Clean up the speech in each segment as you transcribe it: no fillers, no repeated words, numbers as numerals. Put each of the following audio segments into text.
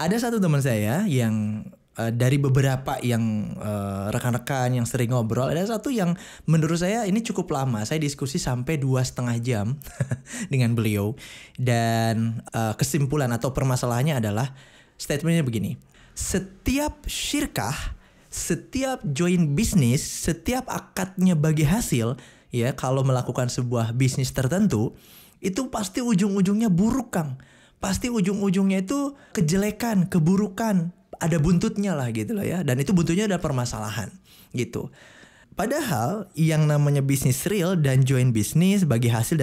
Ada satu teman saya yang dari beberapa yang rekan-rekan yang sering ngobrol, ada satu yang menurut saya ini cukup lama. Saya diskusi sampai 2,5 jam dengan beliau. Dan kesimpulan atau permasalahannya adalah statementnya begini. Setiap syirkah, setiap join bisnis, setiap akadnya bagi hasil, ya kalau melakukan sebuah bisnis tertentu, itu pasti ujung-ujungnya buruk, Kang. Pasti ujung-ujungnya itu kejelekan, keburukan, ada buntutnya lah gitu loh ya. Dan itu buntutnya ada permasalahan gitu. Padahal yang namanya bisnis real dan joint bisnis bagi hasil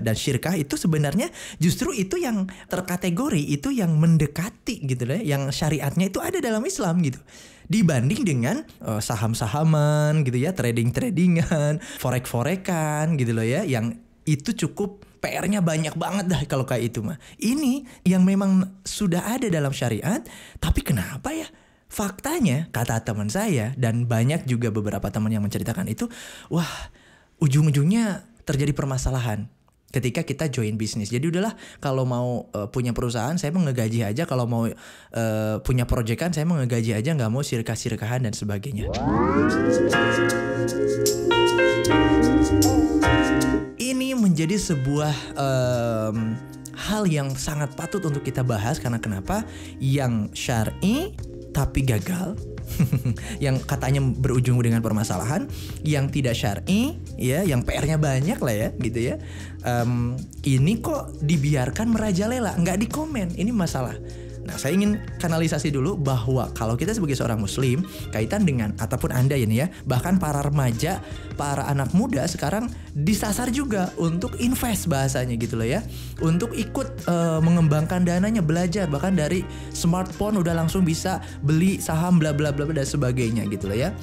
dan syirkah itu sebenarnya justru itu yang terkategori, itu yang mendekati gitu loh ya, yang syariatnya itu ada dalam Islam gitu. Dibanding dengan saham-sahaman gitu ya, trading-tradingan, forek-forekan gitu loh ya, yang itu cukup PR-nya banyak banget dah kalau kayak itu mah. Ini yang memang sudah ada dalam syariat, tapi kenapa ya? Faktanya, kata teman saya dan banyak juga beberapa teman yang menceritakan itu, wah, ujung-ujungnya terjadi permasalahan ketika kita join bisnis. Jadi udahlah, kalau mau punya perusahaan saya mau ngegaji aja, kalau mau punya proyekan saya mau ngegaji aja, nggak mau sirkah-sirkahan dan sebagainya. Ini menjadi sebuah hal yang sangat patut untuk kita bahas. Karena kenapa? Yang syar'i tapi gagal, yang katanya berujung dengan permasalahan, yang tidak syar'i ya, yang PR-nya banyak lah ya gitu ya. Ini kok dibiarkan merajalela, nggak dikomen. Ini masalah. Nah, saya ingin kanalisasi dulu bahwa kalau kita sebagai seorang muslim, kaitan dengan, ataupun Anda ini ya, bahkan para remaja, para anak muda sekarang disasar juga untuk invest bahasanya gitu loh ya. Untuk ikut mengembangkan dananya, belajar, bahkan dari smartphone udah langsung bisa beli saham bla bla bla dan sebagainya gitu loh ya.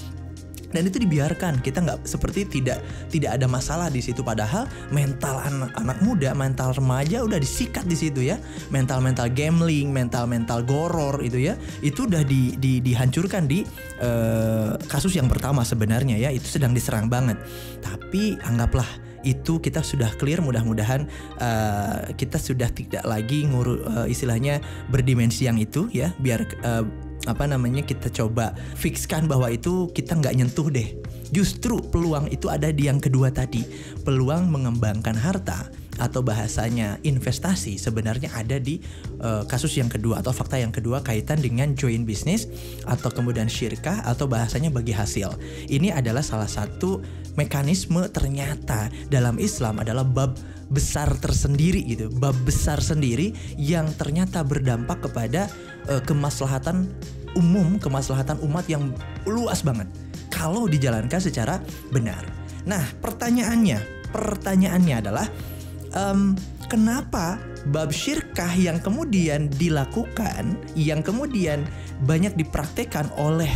Dan itu dibiarkan, kita nggak seperti tidak ada masalah di situ. Padahal mental anak muda, mental remaja udah disikat di situ ya. Mental gambling, mental goror itu ya, itu udah dihancurkan di kasus yang pertama sebenarnya ya. Itu sedang diserang banget. Tapi anggaplah itu kita sudah clear, mudah-mudahan kita sudah tidak lagi istilahnya berdimensi yang itu ya. Biar kita coba fixkan bahwa itu kita nggak nyentuh deh. Justru peluang itu ada di yang kedua tadi. Peluang mengembangkan harta atau bahasanya investasi sebenarnya ada di kasus yang kedua atau fakta yang kedua, kaitan dengan joint business atau kemudian syirkah atau bahasanya bagi hasil. Ini adalah salah satu mekanisme ternyata dalam Islam adalah bab besar tersendiri gitu, bab besar sendiri yang ternyata berdampak kepada kemaslahatan umum, kemaslahatan umat yang luas banget kalau dijalankan secara benar. Nah, pertanyaannya adalah kenapa bab syirkah yang kemudian dilakukan, yang kemudian banyak dipraktekkan oleh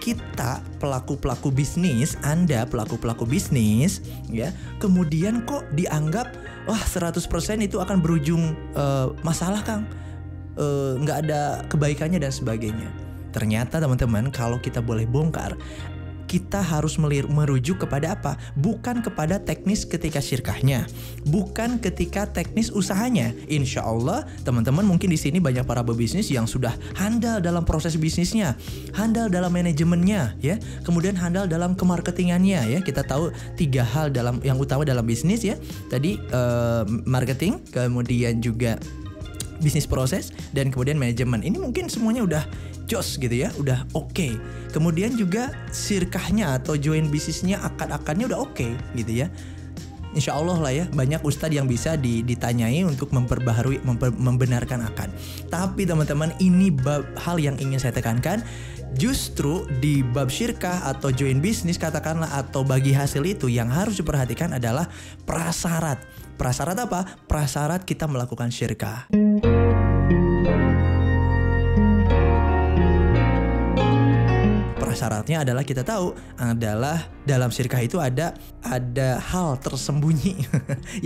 kita pelaku-pelaku bisnis, Anda pelaku-pelaku bisnis ya, kemudian kok dianggap wah 100% itu akan berujung masalah, Kang, nggak ada kebaikannya dan sebagainya. Ternyata teman-teman, kalau kita boleh bongkar, kita harus merujuk kepada apa? Bukan kepada teknis ketika syirkahnya, bukan ketika teknis usahanya. Insya Allah teman-teman mungkin di sini banyak para pebisnis yang sudah handal dalam proses bisnisnya, handal dalam manajemennya ya, kemudian handal dalam kemarketingannya ya. Kita tahu 3 hal yang utama dalam bisnis ya. Tadi marketing, kemudian juga bisnis proses, dan kemudian manajemen. Ini mungkin semuanya udah jos gitu ya, udah oke. Kemudian juga sirkahnya atau joint bisnisnya, akad-akadnya udah oke gitu ya. Insya Allah lah ya, banyak ustadz yang bisa ditanyai untuk memperbaharui, membenarkan akad. Tapi teman-teman, ini hal yang ingin saya tekankan. Justru di bab syirkah atau joint bisnis katakanlah, atau bagi hasil itu, yang harus diperhatikan adalah prasyarat. Prasyarat apa? Prasyarat kita melakukan syirkah. Prasyaratnya adalah, kita tahu adalah dalam syirkah itu ada hal tersembunyi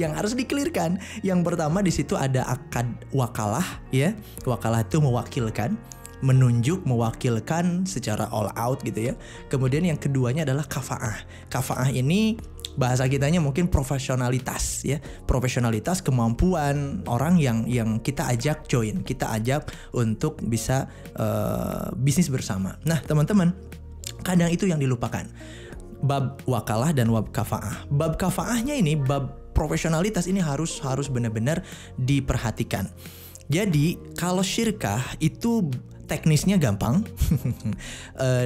yang harus dikelirkan. Yang pertama di situ ada akad wakalah ya. Wakalah itu mewakilkan, menunjuk, mewakilkan secara all out gitu ya. Kemudian yang keduanya adalah kafaah. Kafaah ini bahasa kitanya mungkin profesionalitas ya, profesionalitas, kemampuan orang yang kita ajak join, kita ajak untuk bisa bisnis bersama. Nah teman-teman, kadang itu yang dilupakan, bab wakalah dan bab kafaah. Bab kafaahnya ini, bab profesionalitas ini harus benar-benar diperhatikan. Jadi kalau syirkah itu teknisnya gampang,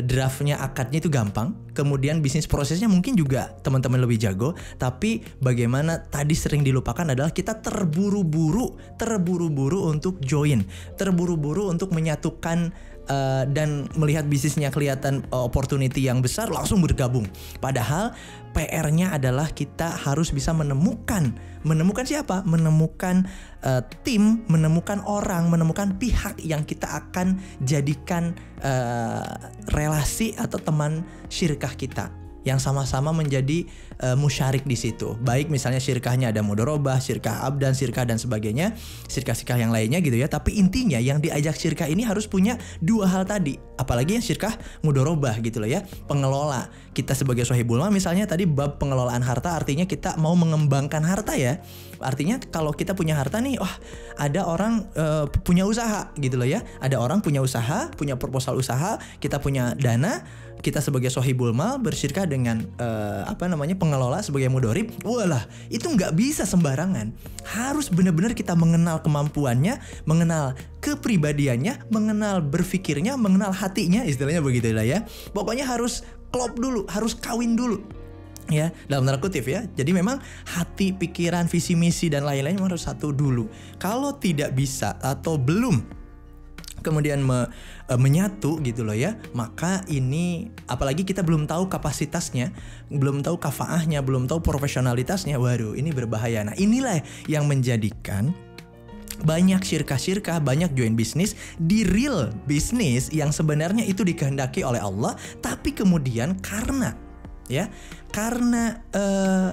draftnya, akadnya itu gampang. Kemudian bisnis prosesnya mungkin juga teman-teman lebih jago. Tapi bagaimana tadi sering dilupakan adalah kita terburu-buru untuk join, terburu-buru untuk menyatukan dan melihat bisnisnya kelihatan opportunity yang besar langsung bergabung. Padahal PR-nya adalah kita harus bisa menemukan siapa? Menemukan tim, menemukan orang, menemukan pihak yang kita akan jadikan relasi atau teman syirkah kita, yang sama-sama menjadi musyarik di situ. Baik misalnya syirkahnya ada mudharabah, syirkah abdan, syirkah dan sebagainya, syirkah yang lainnya gitu ya. Tapi intinya yang diajak syirkah ini harus punya dua hal tadi. Apalagi yang syirkah mudharabah gitu loh ya. Pengelola. Kita sebagai sohibul mal misalnya tadi bab pengelolaan harta, artinya kita mau mengembangkan harta ya. Artinya kalau kita punya harta nih, wah ada orang punya usaha gitu loh ya. Ada orang punya usaha, punya proposal usaha, kita punya dana, kita sebagai sohibul mal bersyirkah dengan pengelola sebagai mudharib. Walah, itu nggak bisa sembarangan. Harus benar-benar kita mengenal kemampuannya, mengenal kepribadiannya, mengenal berfikirnya, mengenal hatinya, istilahnya begitulah ya. Pokoknya harus klop dulu, harus kawin dulu. Ya, dalam tanda kutip ya. Jadi memang hati, pikiran, visi misi dan lain-lain harus satu dulu. Kalau tidak bisa atau belum kemudian menyatu gitu loh ya, maka ini apalagi kita belum tahu kapasitasnya, belum tahu kafaahnya, belum tahu profesionalitasnya, waduh ini berbahaya. Nah inilah yang menjadikan banyak syirkah-syirkah, banyak join bisnis di real bisnis yang sebenarnya itu dikehendaki oleh Allah, tapi kemudian karena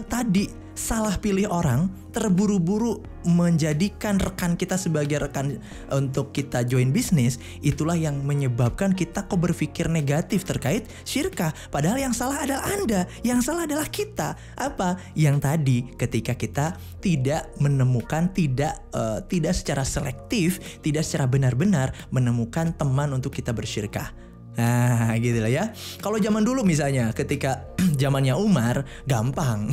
tadi salah pilih orang, terburu-buru menjadikan rekan kita sebagai rekan untuk kita join bisnis, itulah yang menyebabkan kita kok berpikir negatif terkait syirkah. Padahal yang salah adalah Anda, yang salah adalah kita. Apa? Yang tadi ketika kita tidak menemukan, tidak secara selektif, tidak secara benar-benar menemukan teman untuk kita bersyirkah. Nah gitu lah ya. Kalau zaman dulu misalnya ketika zamannya Umar gampang.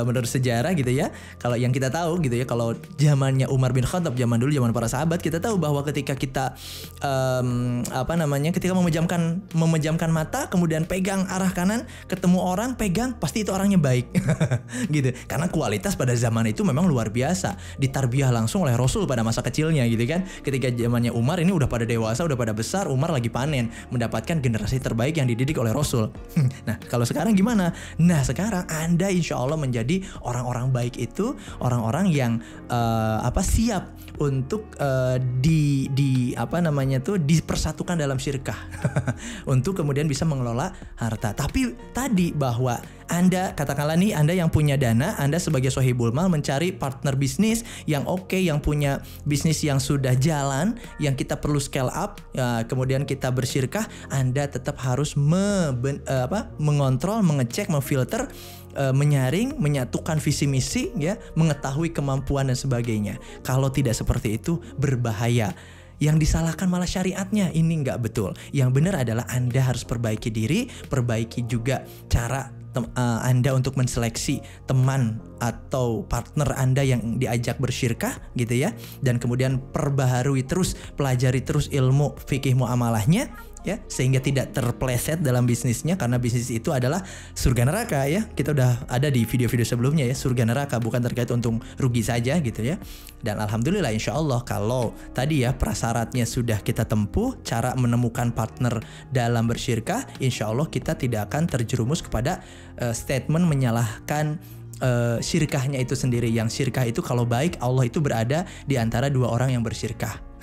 Menurut sejarah gitu ya, kalau yang kita tahu gitu ya, kalau zamannya Umar bin Khattab, zaman dulu, zaman para sahabat, kita tahu bahwa ketika kita ketika memejamkan mata kemudian pegang arah kanan, ketemu orang, pegang, pasti itu orangnya baik. Gitu. Karena kualitas pada zaman itu memang luar biasa, ditarbiyah langsung oleh Rasul pada masa kecilnya gitu kan. Ketika zamannya Umar ini udah pada dewasa, udah pada besar, Umar lagi panen, mendapatkan generasi terbaik yang dididik oleh Rasul. Nah kalau sekarang gimana? Nah sekarang Anda insya Allah menjadi orang-orang baik itu, orang-orang yang siap untuk dipersatukan dalam syirkah untuk kemudian bisa mengelola harta. Tapi tadi bahwa Anda, katakanlah nih Anda yang punya dana, Anda sebagai sohibul mal mencari partner bisnis yang oke, yang punya bisnis yang sudah jalan, yang kita perlu scale up, kemudian kita bersyirkah, Anda tetap harus mengontrol, mengecek, memfilter, menyaring, menyatukan visi misi ya, mengetahui kemampuan dan sebagainya. Kalau tidak seperti itu berbahaya. Yang disalahkan malah syariatnya, ini nggak betul. Yang benar adalah Anda harus perbaiki diri, perbaiki juga cara Anda untuk menseleksi teman atau partner Anda yang diajak bersyirkah gitu ya, dan kemudian perbaharui terus, pelajari terus ilmu fikih muamalahnya ya, sehingga tidak terpleset dalam bisnisnya, karena bisnis itu adalah surga neraka ya. Kita udah ada di video-video sebelumnya ya, surga neraka, bukan terkait untung rugi saja gitu ya. Dan alhamdulillah insya Allah kalau tadi ya prasyaratnya sudah kita tempuh, cara menemukan partner dalam bersyirkah, insya Allah kita tidak akan terjerumus kepada statement menyalahkan syirkahnya itu sendiri. Yang syirkah itu kalau baik, Allah itu berada di antara dua orang yang bersyirkah.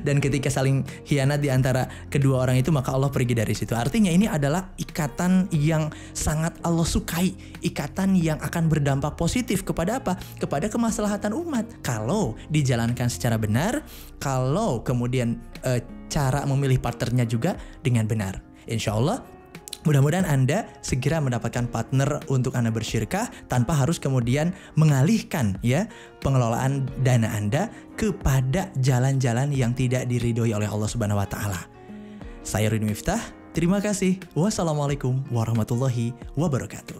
Dan ketika saling khianat di antara kedua orang itu, maka Allah pergi dari situ. Artinya ini adalah ikatan yang sangat Allah sukai, ikatan yang akan berdampak positif kepada apa? Kepada kemaslahatan umat. Kalau dijalankan secara benar, kalau kemudian cara memilih partnernya juga dengan benar, insya Allah Mudah-mudahan Anda segera mendapatkan partner untuk Anda bersyirkah tanpa harus kemudian mengalihkan ya pengelolaan dana Anda kepada jalan-jalan yang tidak diridhoi oleh Allah Subhanahu wa taala. Saya Rudi Miftah, terima kasih. Wassalamualaikum warahmatullahi wabarakatuh.